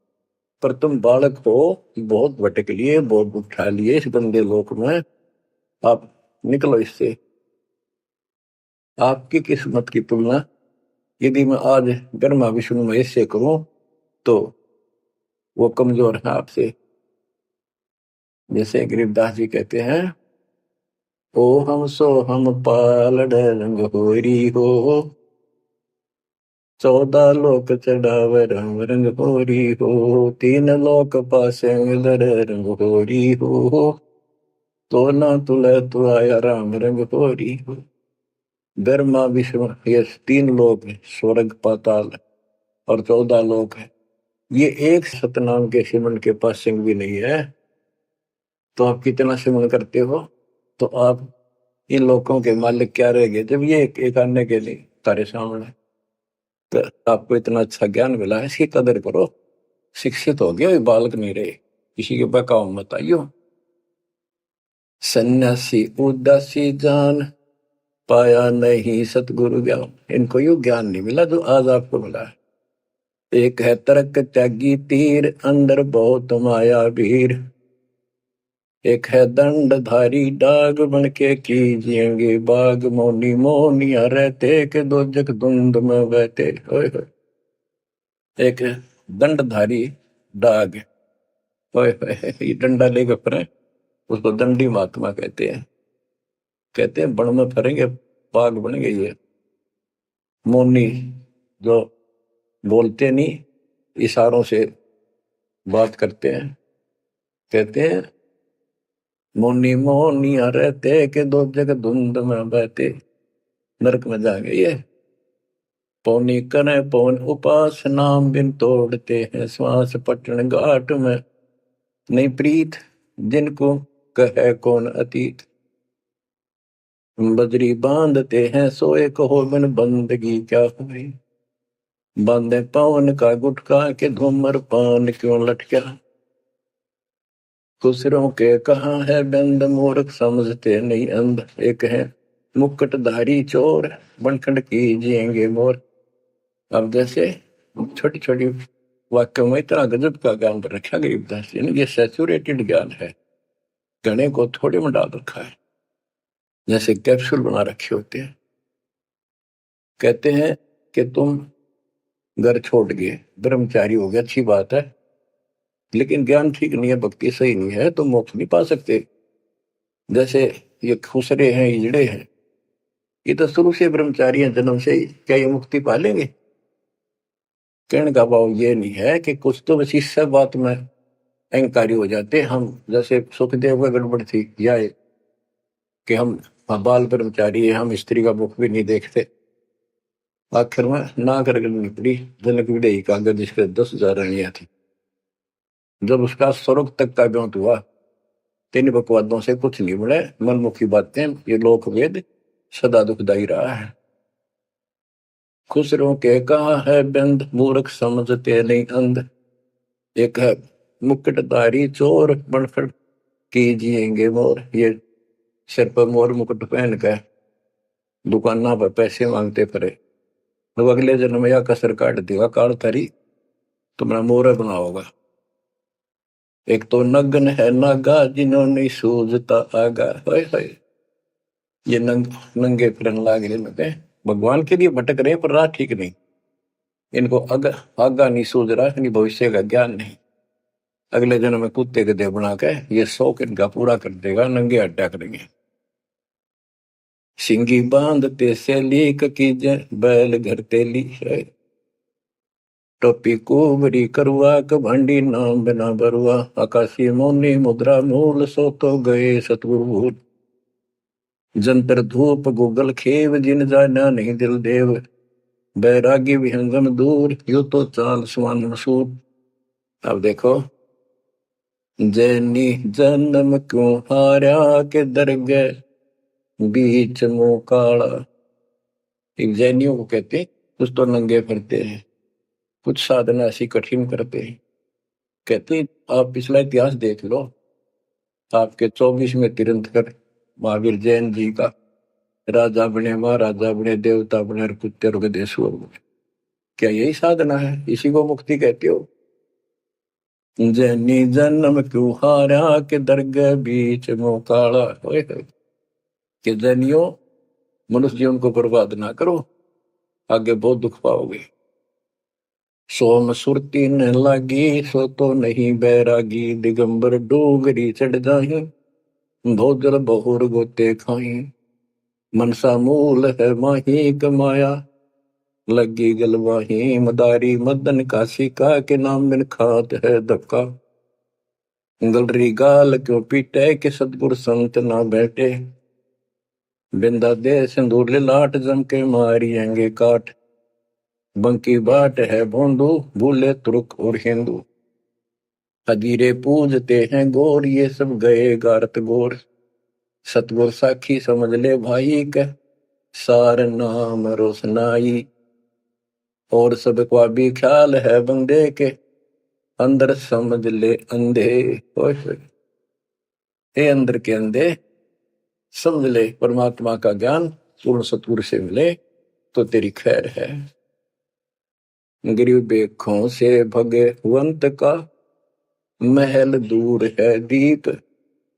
[SPEAKER 1] पर तुम बालक हो, बहुत भटक लिए, बहुत उठा लिए इस गंदे लोक में। आप निकलो इससे। आपकी किस्मत की तुलना यदि मैं आज ब्रह्मा विष्णु महेश से करूं तो वो कमजोर है आपसे। जैसे गरीबदास जी कहते हैं, ओ हम सो हम पालड़ रंग होरी हो, 14 लोक चढ़ावे रंग रंग होरी हो, 3 लोक पासे दर रंग होरी हो, तो ना तुले तु आया राम रंग होरी हो। ब्रह्मा विष्णु ये 3 लोक है, स्वर्ग पाताल और 14 लोक है। ये एक सतनाम के सिमरन के पास सिंह भी नहीं है। तो आप कितना सिमरन करते हो, तो आप इन लोगों के मालिक क्या रह गए जब ये एक आने के लिए तारे सामने। तो आपको इतना अच्छा ज्ञान मिला है, इसकी कदर करो। शिक्षित हो गया, बालक नहीं रहे, किसी के बहकाव मत आइयो। सन्यासी उदासी जान, पाया नहीं सतगुरु ज्ञान। इनको यू ज्ञान नहीं मिला जो आज आपको मिला है। एक है तर्क त्यागी तीर, अंदर बहुत माया वीर। एक है दंडधारी डाग, बन के कीजिएंगे बाग, मोनी मोनिया रहते के दो जग धुंध में बहते। ओए होए। एक दंडधारी डाग, ओए होए, ये डंडा लेकर फिरे, उसको दंडी महात्मा कहते हैं। कहते हैं बण में फिरेंगे बाग बनेंगे ये। मोनी, जो बोलते नहीं, इशारों से बात करते हैं। कहते हैं मोनी मोनिया रहते के दो जग धुंध में बहते, नरक में जाएंगे ये। पौनी करे पौन उपास, नाम बिन तोड़ते हैं श्वास, पटन घाट में नहीं प्रीत, जिनको कहे कौन अतीत। बजरी बांधते हैं सोए, कहो बिन बंदगी क्या हुई, बांधे पवन का गुटका के धूमर पान क्यों लटका। खुसरों के कहाँ है बंद, मूर्ख समझते नहीं अंध। एक है मुकुटधारी चोर, बनखंड कीजिएंगे मोर। अब जैसे छोटी छोटी वाक्य में इतना गजब का ज्ञान पर रखा गरीबदास जी ने, ये सैचुरेटेड ज्ञान है, गणे को थोड़े में डाल रखा है, जैसे कैप्सूल बना रखे होते हैं। कहते हैं कि तुम घर छोड़ गए, ब्रह्मचारी हो गया, अच्छी बात है, लेकिन ज्ञान ठीक नहीं है, भक्ति सही नहीं है, तो मोक्ष नहीं पा सकते। जैसे ये खुसरे हैं, इजड़े हैं, ये तो शुरू से ब्रह्मचारी हैं, जन्म से ही, क्या ये मुक्ति पा लेंगे? कहने का भाव ये नहीं है कि कुछ तो बस इस सब बात में अहंकारी हो जाते हम। जैसे सुखदेव का गड़बड़ थी या कि हम बाल ब्रह्मचारी है, हम स्त्री का मुख भी नहीं देखते। आखिर में ना कर करनी पड़ी जनक विदेही का, जिसके 10,000 रानियां थी। जब उसका स्वर्ग तक का ब्योंत हुआ, 3 बकवादों से कुछ नहीं मिले, मनमुखी बातें, ये लोक वेद सदा दुखदाई रहा है। खुसरों के कहा है बंद, मूर्ख समझते नहीं अंध। एक है मुकुटधारी चोर, बनखड़ कीजिएंगे मोर। ये सिर पर मोर मुकुट पहन कर दुकाना पर पैसे मांगते फिरे, तो अगले जन्म में या कसर काट देगा काल थारी, तुम्हारा मोर बनाओगा। एक तो नग्न है नागा, जिन्होंने सूझता आगा। हाय हाय, ये नंगे फिरन लाग रहे, भगवान के लिए भटक रहे पर राह ठीक नहीं। इनको आगा नहीं सूझ रहा, इनकी भविष्य का ज्ञान नहीं। अगले जन्म में कुत्ते के देह बना के ये शौक इनका पूरा कर देगा, नंगे अड्डा करेंगे। सिंगी बांधते से लीक कीजे, बैल घर तेली है। टोपी कुबरी करुआ, कभंडी नाम बिना बरुआ। आकाशी मोनी मुद्रा मूल, सो तो गए सतगुरु भूल। जंतर धूप गूगल खेव, जिन जाना नहीं दिल देव। बैरागी विहंगम दूर, यू तो चाल सुमान मसूर। अब देखो, जैनी जन्म क्यों हारा के दरगह, बीच मुंह काला। एक जैनियों को कहते हैं, कुछ तो नंगे फिरते हैं, कुछ साधना ऐसी कठिन करते हैं। कहती आप पिछला इतिहास देख लो, आपके 24वें तीर्थंकर महावीर जैन जी का राजा बने, महाराजा बने, देवता बने और कुत्ते और गधे सुअर बने। क्या यही साधना है? इसी को मुक्ति कहते हो? जैनी जन्म क्यों हारा के दरगाह बीच मोकाला होए कि जैनियों मनुष्य जीवन को बर्बाद ना करो, आगे बहुत दुख पाओगे। सोम सुरती न लागी सो तो नहीं बैरागी, दिगंबर डोगरी चढ़ जाही भोजल बहुर गोते खाई। मनसा मूल है माही कमाया लगी गलवाही, मदारी मदन काशी का के नाम बिन खात है धक्का। गलरी गाल क्यों पीटे के सतगुर संत ना बैठे, बिंदा दे सिंदूर लाट जम के मारियेंगे काट। बंकी बाट है भोंदू भूले तुर्क और हिंदू, हजीरे पूजते हैं गोर ये सब गए गारत गोर। सतगुर साखी समझ ले भाई के सार नाम रोशनाई, और सब का भी ख्याल है बंदे के अंदर समझ ले अंधे। हे अंदर के अंधे समझ ले, परमात्मा का ज्ञान पूर्ण सतगुरु से मिले तो तेरी खैर है। गरीब बेखों से भगवंत का महल दूर है दीप,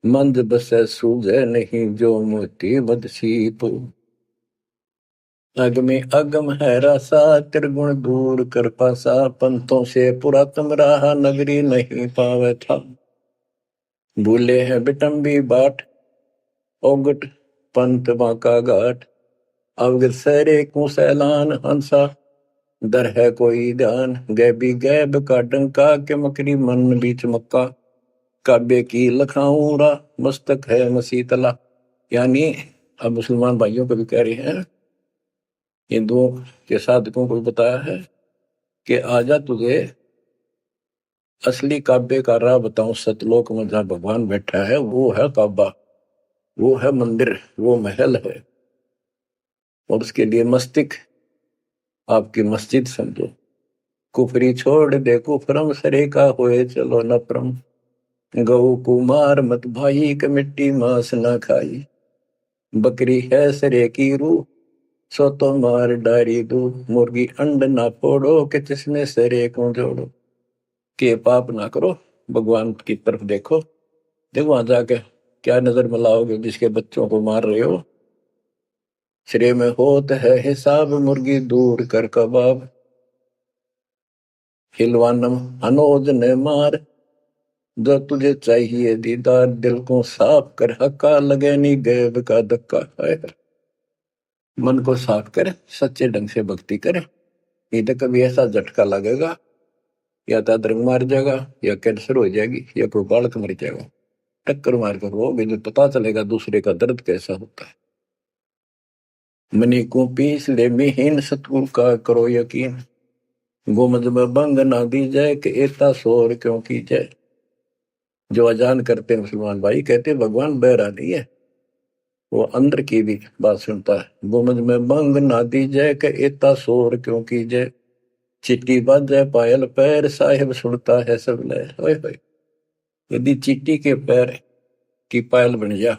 [SPEAKER 1] मंद बसे सूझे नहीं जो मोती बदसीप। अगमे अगम है रसा त्रिगुण दूर कर पासा, पंथों से पुरातन रहा नगरी नहीं पावे था। भूले हैं बिटम्बी बाट ओगट पंथ बाका घाट, अवगत सरे को सैलान हंसा दर है कोई ध्यान। गैबी गैब का डंका के मकरी मन बीच मक्का, काबे की लखाऊरा मस्तक है मसीतला। यानी अब मुसलमान भाइयों को भी कह रहे हैं, हिंदुओं के साधकों को भी बताया है कि आजा तुझे असली काबे का राह बताऊं। सतलोक में जहां भगवान बैठा है वो है काबा, वो है मंदिर, वो महल है। और उसके लिए मस्तिक आपकी मस्जिद समझो। कुफरी छोड़ दे कुफरम सरे का होए चलो न परम, गौ कुमार मत भाई के मिट्टी मांस न खाई। बकरी है सरे की रूह सो तो मार डारी दू, मुर्गी अंड ना फोड़ो कि जिसमें सरे को जोड़ो। के पाप ना करो, भगवान की तरफ देखो, देखो वहां जाके क्या नजर मिलाओगे जिसके बच्चों को मार रहे हो। श्रेय में होत है हिसाब मुर्गी दूर कर कबाब, हिलवानम अनोज ने मार जो तुझे चाहिए दीदार। दिल को साफ कर हक्का लगे नी गैब का धक्का है। मन को साफ कर, सच्चे ढंग से भक्ति कर, नहीं तो कभी ऐसा झटका लगेगा या तो अदरंग मार जाएगा या कैंसर हो जाएगी या कोई बालक मर जाएगा। टक्कर मार कर वो भी पता चलेगा दूसरे का दर्द कैसा होता है। मनी को पीस ले मिहीन सतगुरु का करो यकीन, गोमद में बंग ना दी जाए कि एता शोर क्यों की जाए। जो अजान करते हैं मुसलमान भाई कहते भगवान बहरा नहीं है, वो अंदर की भी बात सुनता है। गोमद में बंग ना दी जाए कि एता शोर क्यों की जाए, चिट्टी बाजे पायल पैर साहिब सुनता है सब लय। यदि चिट्टी के पैर की पायल बन जा,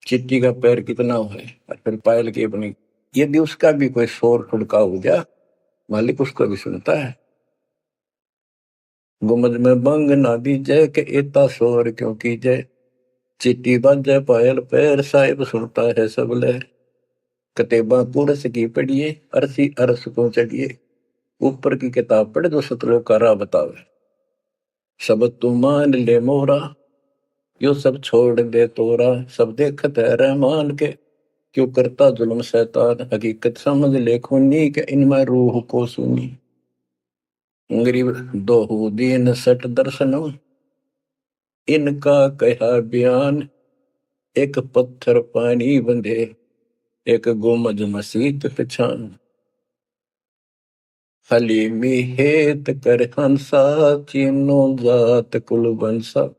[SPEAKER 1] चिट्टी का पैर कितना है और फिर पायल की बनी, यदि उसका भी कोई शोर ठुड़का हो जा, मालिक उसको भी सुनता है। गुमज में बंग ना दी जय के एता शोर क्यों की जय, चिट्टी बाजे पायल पैर साहिब सुनता है सब लहर। कतेबा कुरस की पढ़िए अरसी अरस को चढ़िए, ऊपर की किताब पढ़े तो सतलोक का राह बतावे। सब तू मान ले मोरा यो सब छोड़ दे तोरा, सब देखत है रहमान के क्यों करता जुल्म शैतान। हकीकत समझ ले खूनी के इनमें रूह को सुनी, गरीब दोहू दीन सट दर्शनम इनका कहा बयान। एक पत्थर पानी बंधे एक गोमज मसीत पहचान, हलीमी हेत कर हंसा चीनो जात कुल बंसा।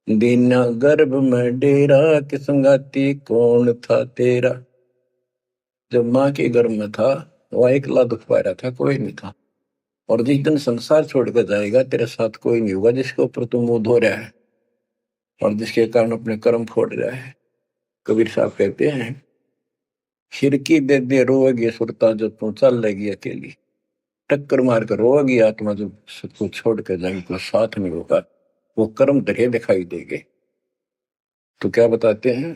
[SPEAKER 1] दीना गर्भ में डेरा कि संगाती कौन था तेरा। जब माँ के गर्भ में था वह अकेला दुख पा रहा था, कोई नहीं था। और जिस दिन संसार छोड़कर जाएगा तेरे साथ कोई नहीं होगा जिसके ऊपर तू मुंह धो रहा है और जिसके कारण अपने कर्म फोड़ रहा है। कबीर साहब कहते हैं, खिड़की दे दे रोएगी सुरता जो तू चल लेगी अकेली, टक्कर मार कर रोएगी आत्मा जो सबको छोड़ कर जाएगी, कोई साथ नहीं होगा, वो कर्म धरे दिखाई देंगे। तो क्या बताते हैं,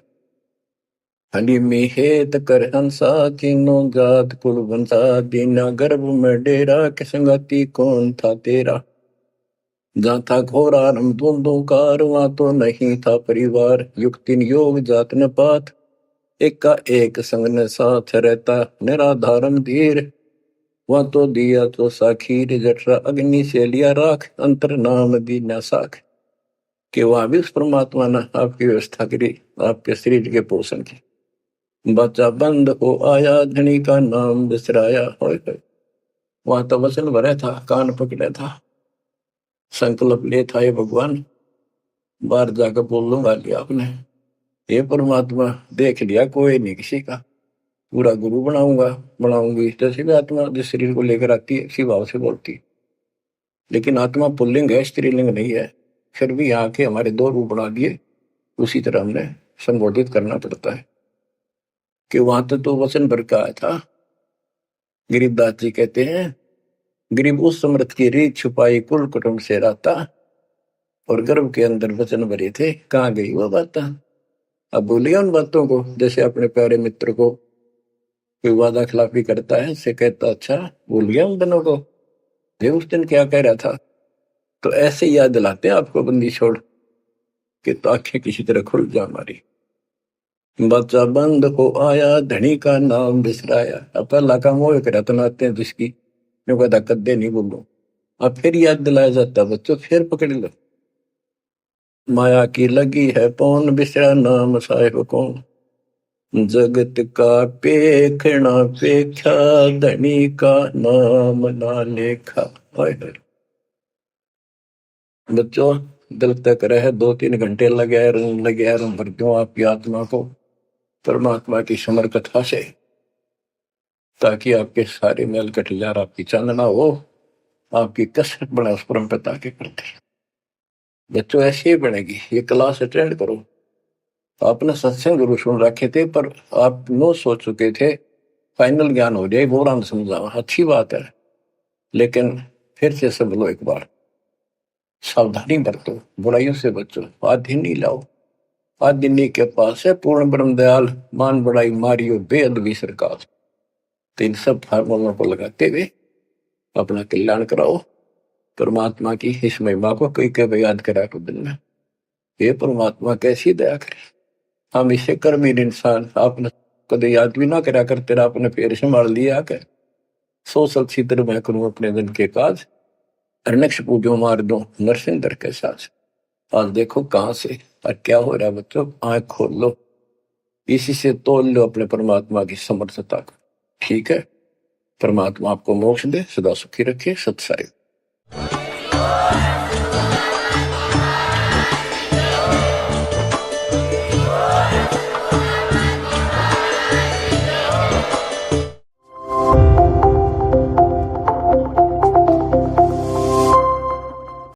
[SPEAKER 1] हनी मिहेत कर हंसा किनो जात कुल बंसा, दीना गर्भ में डेरा के संगति कौन था तेरा, जहाँ था घोरा रम धुंधों कार वहां तो नहीं था परिवार, युक्तिन योग जात न पात एक का एक संग न साथ रहता, निराधारम धीर वहां तो दिया तो साखीर, जठरा अग्नि से लिया राख अंतर नाम दीना साख, कि वहां भी उस परमात्मा ने आपकी व्यवस्था करी आपके शरीर के पोषण की। बच्चा बंद हो आया धनी का नाम बिसराया, वहां तो वचन भरा था, कान पकड़ा था, संकल्प ले था, ये भगवान बाहर जाकर बोल लूंगा लिया आपने, ये परमात्मा देख लिया कोई नहीं किसी का, पूरा गुरु बनाऊंगी। जैसे भी आत्मा जिस शरीर को लेकर आती है इसी भाव से बोलती है, लेकिन आत्मा पुल्लिंग है, स्त्रीलिंग नहीं है। फिर भी यहाँ के हमारे दो रूप बना दिए, उसी तरह हमने संबोधित करना पड़ता है कि वहां तो वचन भर का आया था। गरीबदास जी कहते हैं, गरीब उस समृद्ध की रीत छुपाई कुल कुटुंब से रहता, और गर्भ के अंदर वचन भरे थे, कहाँ गई वो बात। अब भूलिए उन बातों को, जैसे अपने प्यारे मित्र को कोई वादा खिलाफी करता है, से कहता अच्छा भूल गया उन दिनों को, ये उस दिन क्या कह रहा था। तो ऐसे याद दिलाते हैं आपको बंदी छोड़ के, तो आंखें किसी तरह खुल जा हमारी। बच्चा बंद हो आया धनी का नाम बिसराया, अब पहला काम वो एक रतन आते हैं जिसकी मैं कहता कद्दे नहीं बोलूं, अब फिर याद दिलाया जाता बच्चों, फिर पकड़ लो। माया की लगी है पौन बिसरा नाम साहेब कौन, जगत का पेखना पेख्या धनी का नाम ना लेखा। बच्चों दिल तक रहे 2-3 घंटे लगे भर दूं आपकी आत्मा को परमात्मा की समर कथा से, ताकि आपके सारे मेल कट जाए, आपकी चांदना हो, आपकी कसरत बने उस परम पिता के प्रति। बच्चों ऐसे ही बनेगी। ये क्लास अटेंड करो। आपने सत्संग गुरु सुन रखे थे पर आप नो सोच चुके थे, फाइनल ज्ञान हो जाए, बोरान समझा, अच्छी बात है, लेकिन फिर से सब लो एक बार, सावधानी बरतो, बुराइयों से बचो, आधि नहीं लाओ। आदिनी के पास है पूर्ण ब्रह्म दयाल, मान बड़ाई मारियो बेअद भी सरकार। तो इन सब फार्मूलों को लगाते हुए अपना कल्याण कराओ, परमात्मा की इस महिमा को कई कई याद करा कर दिन में, ये परमात्मा कैसी दया करे। हम इसे कर्महीन इंसान, आपने कदे याद भी ना करा कर, तेरा अपने पैर संभाल लिया कर, सो सब छित्र मैं करूं अपने दिन के काज, अरनक्ष पूजो मार दो नरसिंदर के साथ। आज देखो कहां से और क्या हो रहा है बच्चों, आंख खोल लो, इसी से तोल लो अपने परमात्मा की समर्थता को। ठीक है, परमात्मा आपको मोक्ष दे, सदा सुखी रखे। सत्साई।